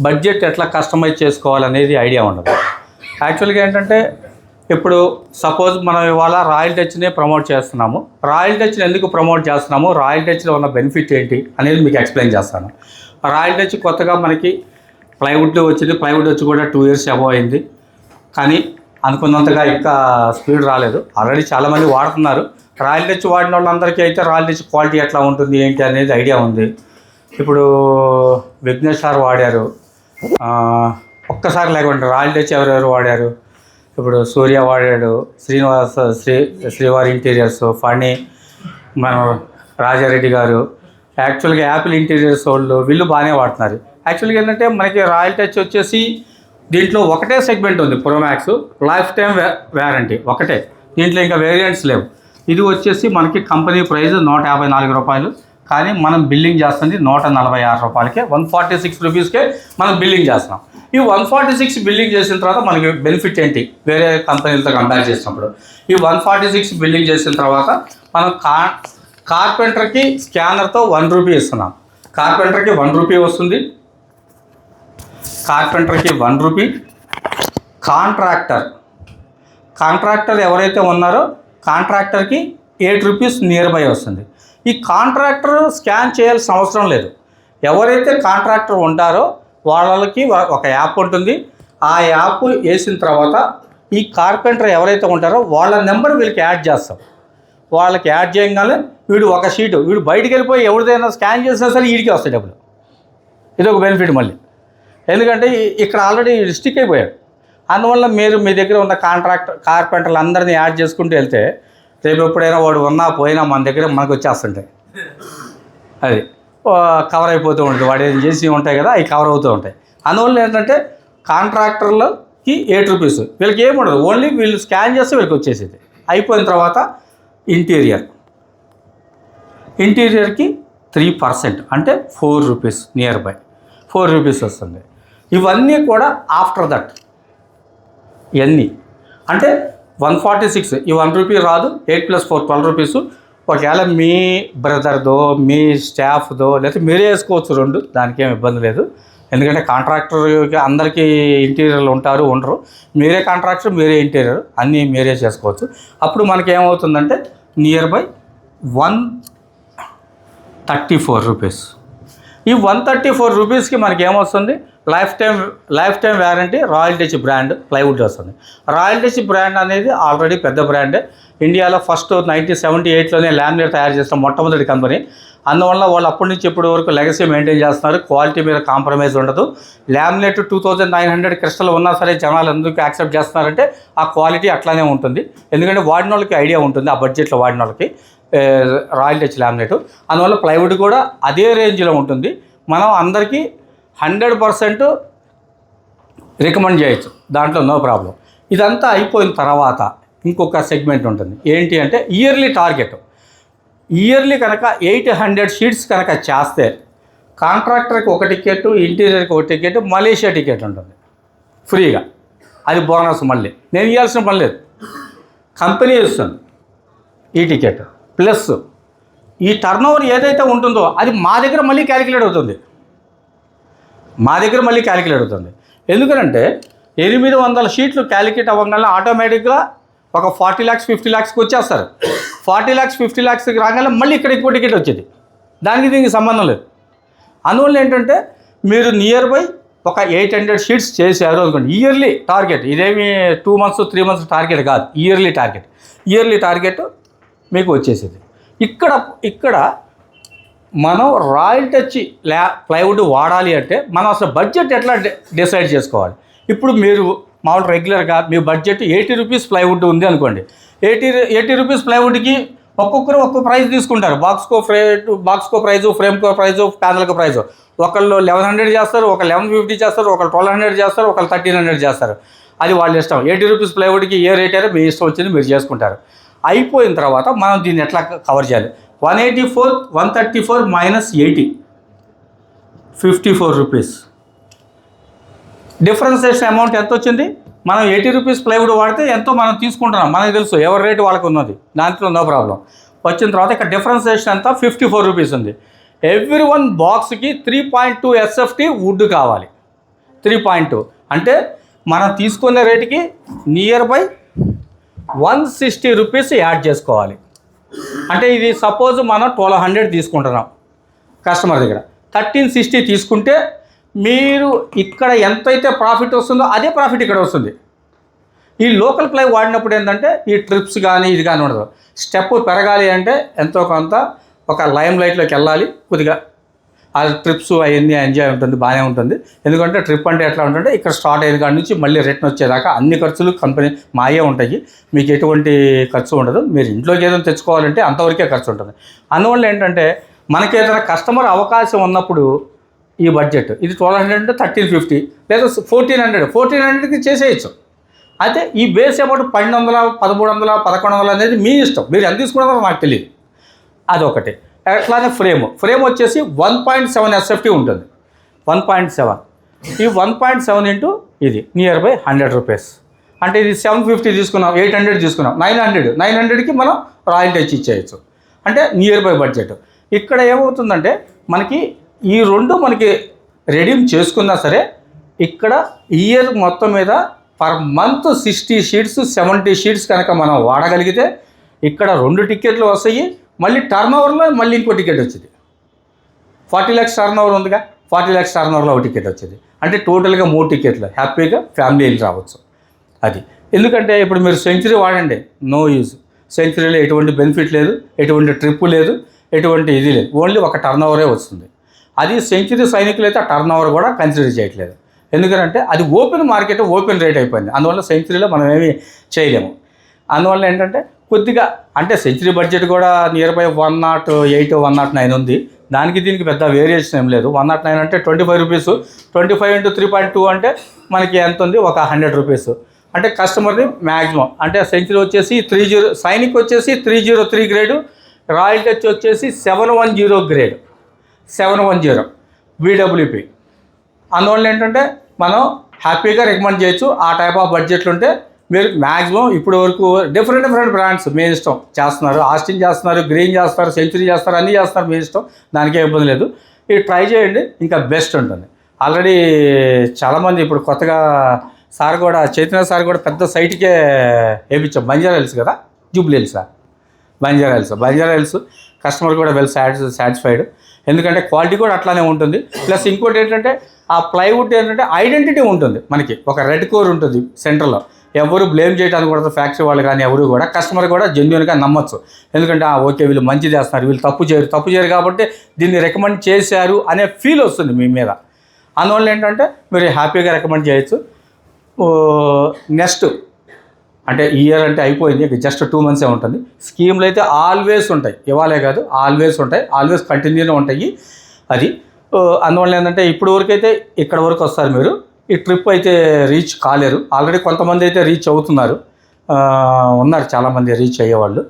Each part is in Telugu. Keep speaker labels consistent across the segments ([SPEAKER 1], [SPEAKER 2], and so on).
[SPEAKER 1] బడ్జెట్ ఎట్లా కస్టమైజ్ చేసుకోవాలనేది ఐడియా ఉండదు. యాక్చువల్గా ఏంటంటే ఇప్పుడు సపోజ్ మనం ఇవాళ రాయల్ టచ్ని ప్రమోట్ చేస్తున్నాము. రాయల్ టచ్ని ఎందుకు ప్రమోట్ చేస్తున్నాము, రాయల్ టచ్లో ఉన్న బెనిఫిట్ ఏంటి అనేది మీకు ఎక్స్ప్లెయిన్ చేస్తాను. రాయల్ టచ్ కొత్తగా మనకి ప్లైవుడ్ వచ్చింది. ప్లైవుడ్ వచ్చి కూడా 2 years అబవ్ అయింది. కానీ అనుకున్నంతగా ఇంకా స్పీడ్ రాలేదు. ఆల్రెడీ చాలామంది వాడుతున్నారు. రాయల్ టచ్ వాడిన వాళ్ళందరికీ అయితే రాయల్ టచ్ క్వాలిటీ ఎట్లా ఉంటుంది ఏంటి అనేది ఐడియా ఉంది. ఇప్పుడు విఘ్నేష్ సార్ వాడారు. ఒక్కసారి లేకుండా రాయల్ టచ్ ఎవరెవరు వాడారు, ఇప్పుడు సూర్య వాడాడు, శ్రీనివాస్ శ్రీవారి ఇంటీరియర్స్, ఫణి, మన రాజారెడ్డి గారు, యాక్చువల్గా యాపిల్ ఇంటీరియర్స్ వాళ్ళు వీళ్ళు బాగానే వాడుతున్నారు. యాక్చువల్గా ఏంటంటే మనకి రాయల్ టచ్ వచ్చేసి దీంట్లో ఒకటే సెగ్మెంట్ ఉంది, ప్రోమాక్స్ లైఫ్ టైం వ్యారంటీ ఒకటే. దీంట్లో ఇంకా వేరియంట్స్ లేవు. ఇది వచ్చేసి మనకి కంపెనీ ప్రైస్ 154 రూపాయలు, కానీ మనం బిల్లింగ్ చేస్తుంది 146 రూపాయలకే, 146 రూపీస్కే మనం బిల్లింగ్ చేస్తున్నాం. ఈ 146 బిల్లింగ్ చేసిన తర్వాత మనకి బెనిఫిట్ ఏంటి వేరే కంపెనీలతో కంపేర్ చేసినప్పుడు? ఈ 146 బిల్లింగ్ చేసిన తర్వాత మనం కార్పెంటర్కి స్కానర్తో 1 రూపీ ఇస్తున్నాం. కార్పెంటర్కి 1 రూపీ వస్తుంది. కార్పెంటర్కి 1 రూపీ. కాంట్రాక్టర్ ఎవరైతే ఉన్నారో కాంట్రాక్టర్కి 8 రూపీస్ నియర్ బై వస్తుంది. ఈ కాంట్రాక్టర్ స్కాన్ చేయాల్సిన అవసరం లేదు. ఎవరైతే కాంట్రాక్టర్ ఉంటారో వాళ్ళకి ఒక యాప్ ఉంటుంది. ఆ యాప్ వేసిన తర్వాత ఈ కార్పెంటర్ ఎవరైతే ఉంటారో వాళ్ళ నెంబర్ వీళ్ళకి యాడ్ చేస్తాం. వాళ్ళకి యాడ్ చేయగానే వీడు ఒక షీటు వీడు బయటికి వెళ్ళిపోయి ఎవరిదైనా స్కాన్ చేసినా సరే వీడికి వస్తాయి డబ్బులు. ఇది ఒక బెనిఫిట్ మళ్ళీ. ఎందుకంటే ఇక్కడ ఆల్రెడీ స్టిక్ అయిపోయాడు. అందువల్ల మీరు మీ దగ్గర ఉన్న కార్పెంటర్లు అందరినీ యాడ్ చేసుకుంటూ వెళ్తే రేపు ఎప్పుడైనా వాడు ఉన్నా పోయినా మన దగ్గర మనకు వచ్చేస్తుంటాయి. అది కవర్ అయిపోతూ ఉంటుంది. వాడు ఏం చేసి ఉంటాయి కదా, అవి కవర్ అవుతూ ఉంటాయి. అందువల్ల ఏంటంటే కాంట్రాక్టర్లకి 8 రూపీస్, వీళ్ళకి ఏముండదు. ఓన్లీ వీళ్ళు స్కాన్ చేస్తే వీళ్ళకి వచ్చేసేది. అయిపోయిన తర్వాత ఇంటీరియర్కి 3% అంటే 4 రూపీస్ నియర్ బై 4 రూపీస్ వస్తుంది. ఇవన్నీ కూడా ఆఫ్టర్ దట్ ఇవన్నీ అంటే 146. ఈ 1 రూపీ రాదు. 8 + 4 12 రూపీస్. ఒకవేళ మీ బ్రదర్దో మీ స్టాఫ్దో లేకపోతే మీరే వేసుకోవచ్చు 2, దానికి ఏం ఇబ్బంది లేదు. ఎందుకంటే కాంట్రాక్టర్కి అందరికీ ఇంటీరియర్లు ఉండరు. మీరే కాంట్రాక్టర్, మీరే ఇంటీరియర్ అన్నీ మీరే చేసుకోవచ్చు. అప్పుడు మనకి ఏమవుతుందంటే నియర్ బై 134 రూపీస్. ఈ 134 రూపీస్కి మనకి ఏమొస్తుంది? Life time warranty royal touch brand plywood వస్తుంది. రాయల్ టచ్ బ్రాండ్ అనేది ఆల్రెడీ పెద్ద బ్రాండే. ఇండియాలో ఫస్ట్ 1978లోనే లామినేట్ తయారు చేసిన మొట్టమొదటి కంపెనీ. అందువల్ల వాళ్ళు అప్పటి నుంచి ఇప్పటి వరకు లెగసీ మెయింటైన్ చేస్తున్నారు. క్వాలిటీ మీద కాంప్రమైజ్ ఉండదు. లామినేట్ 2900 క్రిస్టల్ ఉన్నా సరే జనాలు ఎందుకు యాక్సెప్ట్ చేస్తున్నారంటే ఆ క్వాలిటీ అట్లానే ఉంటుంది. ఎందుకంటే వాడిన వాళ్ళకి ఐడియా ఉంటుంది, ఆ బడ్జెట్లో వాడిన వాళ్ళకి రాయల్ టచ్ లామినేట్. అందువల్ల ప్లైవుడ్ కూడా అదే రేంజ్లో ఉంటుంది. మనం అందరికీ 100% రికమెండ్ చేయొచ్చు, దాంట్లో నో ప్రాబ్లం. ఇదంతా అయిపోయిన తర్వాత ఇంకొక సెగ్మెంట్ ఉంటుంది. ఏంటి అంటే ఇయర్లీ టార్గెట్. ఇయర్లీ కనుక 800 షీట్స్ కనుక చేస్తే కాంట్రాక్టర్కి 1 టికెట్, ఇంటీరియర్కి 1 టికెట్, మలేషియా టికెట్ ఉంటుంది ఫ్రీగా. అది బోనస్. మళ్ళీ నేను ఇవ్వాల్సిన పని లేదు, కంపెనీ ఇస్తుంది ఈ టికెట్. ప్లస్ ఈ టర్నోవర్ ఏదైతే ఉంటుందో అది మా దగ్గర మళ్ళీ క్యాలిక్యులేట్ అవుతుంది. ఎందుకంటే 800 షీట్లు క్యాలిక్యులేట్ అవ్వగానే ఆటోమేటిక్గా ఒక 40 lakhs 50 lakhsకి వచ్చేస్తారు. 40 lakhs 50 lakhsకి రాగానే మళ్ళీ ఇక్కడ ఎక్కువ టికెట్ వచ్చేది. దానికి దీనికి సంబంధం లేదు. అందువల్ల ఏంటంటే మీరు నియర్ బై ఒక 800 షీట్స్ చేశారు అనుకోండి. Yearly target. ఇదేమి 2 months 3 months టార్గెట్ కాదు, ఇయర్లీ టార్గెట్ మీకు వచ్చేసేది. ఇక్కడ మనం రాయల్ టచ్ ప్లైవుడ్ వాడాలి అంటే మనం అసలు బడ్జెట్ ఎట్లా డిసైడ్ చేసుకోవాలి? ఇప్పుడు మీరు మామూలు రెగ్యులర్గా మీ బడ్జెట్ 80 రూపీస్ ప్లైవుడ్ ఉంది అనుకోండి. 80 రూపీస్ ప్లైవుడ్కి ఒక్కొక్కరు ఒక్కొక్క ప్రైస్ తీసుకుంటారు. బాక్స్కో ప్రైజు, ఫ్రేమ్కో ప్రైజు, ప్యానల్కో ప్రైజు. ఒకళ్ళు 1100 చేస్తారు, ఒకళ్ళు 1150 చేస్తారు, ఒకళ్ళు 1200 చేస్తారు, ఒకళ్ళు 1300 చేస్తారు. అది వాళ్ళ ఇష్టం. 80 రూపీస్ ప్లైవుడ్కి ఏ రేట్ అయినా మీ ఇష్టం వచ్చింది మీరు చేసుకుంటారు. అయిపోయిన తర్వాత మనం దీన్ని ఎట్లా కవర్ చేయాలి? 134 మైనస్ 80 54 రూపీస్. డిఫరెన్సేషన్ అమౌంట్ ఎంత వచ్చింది? మనం 80 రూపీస్ ప్లైవుడ్ వాడితే ఎంతో మనం తీసుకుంటున్నాం, మనకు తెలుసు ఎవరి రేటు వాళ్ళకు ఉన్నది, దాంట్లో నో ప్రాబ్లం. వచ్చిన తర్వాత ఇక్కడ డిఫరెన్సేషన్ ఎంత? 54 రూపీస్ ఉంది. ఎవ్రీ వన్ బాక్స్కి 3.2 SFT వుడ్ కావాలి. 3.2 అంటే మనం తీసుకునే రేటుకి నియర్ బై 160 రూపీస్ యాడ్ చేసుకోవాలి. అంటే ఇది సపోజ్ మనం 1200 తీసుకుంటున్నాం కస్టమర్ దగ్గర, 1360 తీసుకుంటే మీరు ఇక్కడ ఎంతైతే ప్రాఫిట్ వస్తుందో అదే ప్రాఫిట్ ఇక్కడ వస్తుంది. ఈ లోకల్ ప్లై వాడినప్పుడు ఏంటంటే ఈ ట్రిప్స్ కానీ ఇది కానీ ఉండదు. స్టెప్ పెరగాలి అంటే ఎంతో కొంత ఒక లైమ్ లైట్లోకి వెళ్ళాలి, కొద్దిగా ఆ ట్రిప్స్ అవన్నీ ఎంజాయ్ ఉంటుంది, బాగానే ఉంటుంది. ఎందుకంటే ట్రిప్ అంటే ఎట్లా ఉంటుంటే ఇక్కడ స్టార్ట్ అయిన కాడి నుంచి మళ్ళీ రిటర్న్ వచ్చేదాకా అన్ని ఖర్చులు కంపెనీ మాయే ఉంటాయి, మీకు ఎటువంటి ఖర్చు ఉండదు. మీరు ఇంట్లోకి ఏదైనా తెచ్చుకోవాలంటే అంతవరకే ఖర్చు ఉంటుంది. అందువల్ల ఏంటంటే మనకి ఏదైనా కస్టమర్ అవకాశం ఉన్నప్పుడు ఈ బడ్జెట్ ఇది 1200 అంటే 1350 లేదా 1400కి చేసేయచ్చు. అయితే ఈ బేస్ అమౌంట్ 1200, 1300, 1100 అనేది మీ ఇష్టం, మీరు ఎంత తీసుకున్నారో నాకు తెలియదు. అదొకటి. అట్లానే ఫ్రేమ్ వచ్చేసి 1.7 SFT ఉంటుంది. 1.7 ఈ 1.7 ఇంటూ ఇది నియర్ బై 100 రూపీస్. అంటే ఇది 750 తీసుకున్నాం, 800 తీసుకున్నాం, 900కి మనం రాయల్ టచ్ ఇచ్చేయచ్చు. అంటే నియర్ బై బడ్జెట్. ఇక్కడ ఏమవుతుందంటే మనకి ఈ రెండు మనకి రెడీమ్ చేసుకున్నా సరే ఇక్కడ ఇయర్ మొత్తం మీద పర్ మంత్ 60 షీట్స్ 70 షీట్స్ కనుక మనం వాడగలిగితే ఇక్కడ 2 టికెట్లు వస్తాయి. మళ్ళీ టర్న్ ఓవర్లో మళ్ళీ ఇంకో టికెట్ వచ్చింది. 40 lakhs టర్న్ ఓవర్ ఉందిగా, 40 lakhs టర్న్ ఓవర్లో ఒక టికెట్ వచ్చింది. అంటే టోటల్గా 3 టికెట్లు హ్యాపీగా ఫ్యామిలీ వెళ్ళి రావచ్చు. అది ఎందుకంటే ఇప్పుడు మీరు సెంచరీ వాడండి, నో యూజ్. సెంచరీలో ఎటువంటి బెనిఫిట్ లేదు, ఎటువంటి ట్రిప్ లేదు, ఎటువంటి ఇది లేదు, ఓన్లీ ఒక టర్న్ ఓవరే వస్తుంది. అది సెంచరీ సైనికులు అయితే ఆ టర్న్ ఓవర్ కూడా కన్సిడర్ చేయట్లేదు. ఎందుకంటే అది ఓపెన్ మార్కెట్, ఓపెన్ రేట్ అయిపోయింది. అందువల్ల సెంచరీలో మనం ఏమీ చేయలేము. అందువల్ల ఏంటంటే కొద్దిగా అంటే సెంచరీ బడ్జెట్ కూడా నియర్ బై 108, 109 ఉంది. దానికి దీనికి పెద్ద వేరియేషన్ ఏం లేదు. 109 అంటే 25 రూపీస్, 25 ఇంటూ 3.2 అంటే మనకి ఎంత ఉంది, ఒక 100 రూపీస్. అంటే కస్టమర్ని మ్యాక్సిమం అంటే సెంచరీ వచ్చేసి 30, సైనిక్ వచ్చేసి 303 గ్రేడు, రాయల్ టచ్ వచ్చేసి 710 గ్రేడ్, 710 VWP. అందువల్ల ఏంటంటే మనం హ్యాపీగా రికమెండ్ చేయొచ్చు. ఆ టైప్ ఆఫ్ బడ్జెట్లు ఉంటే మీరు మ్యాక్సిమం ఇప్పుడు వరకు డిఫరెంట్ బ్రాండ్స్ మీ ఇష్టం చేస్తున్నారు. ఆస్టిన్ చేస్తున్నారు, గ్రీన్ చేస్తారు, సెంచరీ చేస్తారు, అన్నీ చేస్తారు, మీ ఇష్టం, దానికే ఇబ్బంది లేదు. ఇది ట్రై చేయండి, ఇంకా బెస్ట్ ఉంటుంది. ఆల్రెడీ చాలామంది ఇప్పుడు కొత్తగా సార్ కూడా చైతన్య సార్ కూడా పెద్ద సైట్కే వేయించాం. బంజారా హిల్స్ కదా, Jubilee hills, Banjara hills customer కూడా వెల్ సాటిస్ఫైడ్. ఎందుకంటే క్వాలిటీ కూడా అట్లానే ఉంటుంది. ప్లస్ ఇంకోటి ఏంటంటే ఆ ప్లైవుడ్ ఏంటంటే ఐడెంటిటీ ఉంటుంది మనకి, ఒక రెడ్ కోర్ ఉంటుంది సెంటర్లో. ఎవరు బ్లేమ్ చేయడానికి కూడా ఫ్యాక్టరీ వాళ్ళు కానీ ఎవరు కూడా కస్టమర్ కూడా జెన్యూన్గా నమ్మచ్చు. ఎందుకంటే ఓకే వీళ్ళు మంచి చేస్తున్నారు, వీళ్ళు తప్పు చేయరు కాబట్టి దీన్ని రికమెండ్ చేశారు అనే ఫీల్ వస్తుంది మీ మీద. అందువల్ల ఏంటంటే మీరు హ్యాపీగా రికమెండ్ చేయొచ్చు. నెక్స్ట్ అంటే ఇయర్ అంటే అయిపోయింది, ఇక జస్ట్ 2 months ఉంటుంది. స్కీమ్లు అయితే ఆల్వేస్ ఉంటాయి, ఇవాళే కాదు ఆల్వేస్ ఉంటాయి, ఆల్వేస్ కంటిన్యూగా ఉంటాయి. అది అందువల్ల ఏంటంటే ఇప్పుడు వరకు అయితే ఇక్కడ వరకు వస్తారు మీరు. ఈ ట్రిప్ అయితే రీచ్ కాలేరు. ఆల్రెడీ కొంతమంది అయితే రీచ్ అవుతున్నారు, ఉన్నారు చాలామంది రీచ్ అయ్యేవాళ్ళు.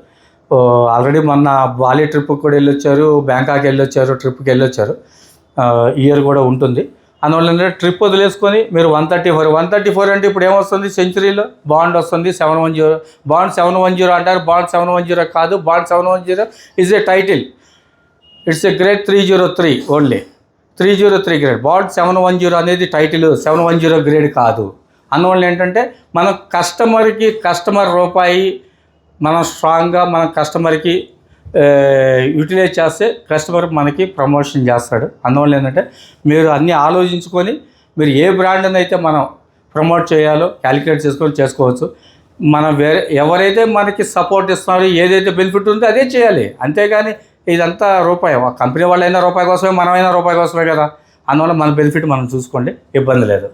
[SPEAKER 1] ఆల్రెడీ మొన్న బాలి ట్రిప్కి కూడా వెళ్ళొచ్చారు, బ్యాంకాక్ వెళ్ళొచ్చారు, ట్రిప్కి వెళ్ళొచ్చారు. ఇయర్ కూడా ఉంటుంది. అందువల్ల ఏంటంటే ట్రిప్ వదిలేసుకొని మీరు 134 అంటే ఇప్పుడు ఏమొస్తుంది, సెంచరీలో బాండ్ వస్తుంది 710. బాండ్ 710 అంటారు, బాండ్ 710 కాదు, bond 710 is a title. It's A grade 303 only, 303 grade. Bond 710 అనేది టైటిల్, 710 గ్రేడ్ కాదు. అందువల్ల ఏంటంటే మనం కస్టమర్ రూపాయి మనం స్ట్రాంగ్గా మన కస్టమర్కి యూటిలైజ్ చేస్తే కస్టమర్ మనకి ప్రమోషన్ చేస్తాడు. అందువల్ల ఏంటంటే మీరు అన్నీ ఆలోచించుకొని మీరు ఏ బ్రాండ్ని అయితే మనం ప్రమోట్ చేయాలో క్యాలిక్యులేట్ చేసుకోవచ్చు. మనం ఎవరైతే మనకి సపోర్ట్ ఇస్తున్నారో, ఏదైతే బెనిఫిట్ ఉందో అదే చేయాలి. అంతేగాని ఇదంతా రూపాయి, కంపెనీ వాళ్ళైనా రూపాయి కోసమే, మనమైనా రూపాయి కోసమే కదా. అందువల్ల మన బెనిఫిట్ మనం చూసుకోండి, ఇబ్బంది లేదు.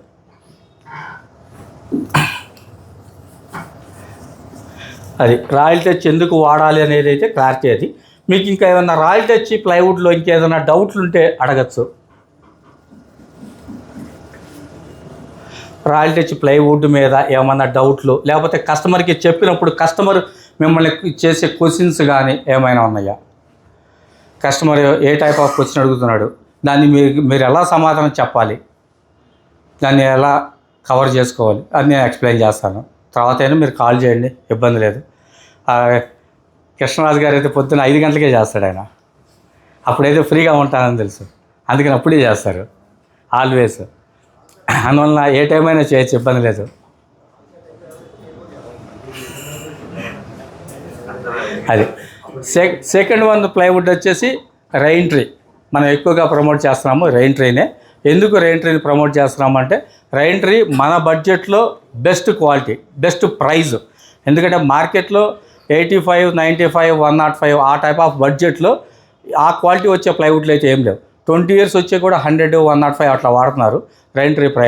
[SPEAKER 1] అది రాయల్ టచ్ ఎందుకు వాడాలి అనేది అయితే క్లారిటీ. అది మీకు ఇంకా ఏమైనా రాయల్ టచ్ ప్లైవుడ్లో ఇంకేదైనా డౌట్లు ఉంటే అడగచ్చు. రాయల్ టచ్ ప్లైవుడ్ మీద ఏమన్నా డౌట్లు, లేకపోతే కస్టమర్కి చెప్పినప్పుడు కస్టమర్ మిమ్మల్ని చేసే క్వశ్చన్స్ కానీ ఏమైనా ఉన్నాయా? Customer A type of question అడుగుతున్నాడు, దాన్ని మీరు ఎలా సమాధానం చెప్పాలి, దాన్ని ఎలా కవర్ చేసుకోవాలి అని నేను ఎక్స్ప్లెయిన్ చేస్తాను. తర్వాత అయినా మీరు కాల్ చేయండి, ఇబ్బంది లేదు. కృష్ణరాజు గారు అయితే పొద్దున్న 5 గంటలకే చేస్తాడు. ఆయన అప్పుడైతే ఫ్రీగా ఉంటానని తెలుసు, అందుకని అప్పుడే చేస్తారు ఆల్వేస్. అందువల్ల ఏ టైం అయినా చేయొచ్చు, ఇబ్బంది లేదు. అది సెకండ్ వన్ ప్లైవుడ్ వచ్చేసి రెయిన్ ట్రీ. మనం ఎక్కువగా ప్రమోట్ చేస్తున్నాము రెయిన్ ట్రీనే. ఎందుకు రెయిన్ ట్రీని ప్రమోట్ చేస్తున్నాము అంటే రెయిన్ ట్రీ మన బడ్జెట్లో బెస్ట్ క్వాలిటీ, బెస్ట్ ప్రైజ్. ఎందుకంటే మార్కెట్లో 85, 95, 105 ఆ టైప్ ఆఫ్ బడ్జెట్లో ఆ క్వాలిటీ వచ్చే ప్లైవుడ్లు అయితే ఏం లేవు. 20 years వచ్చే కూడా 100, 105 అట్లా వాడుతున్నారు రెయిన్ ట్రీ ప్రైస్.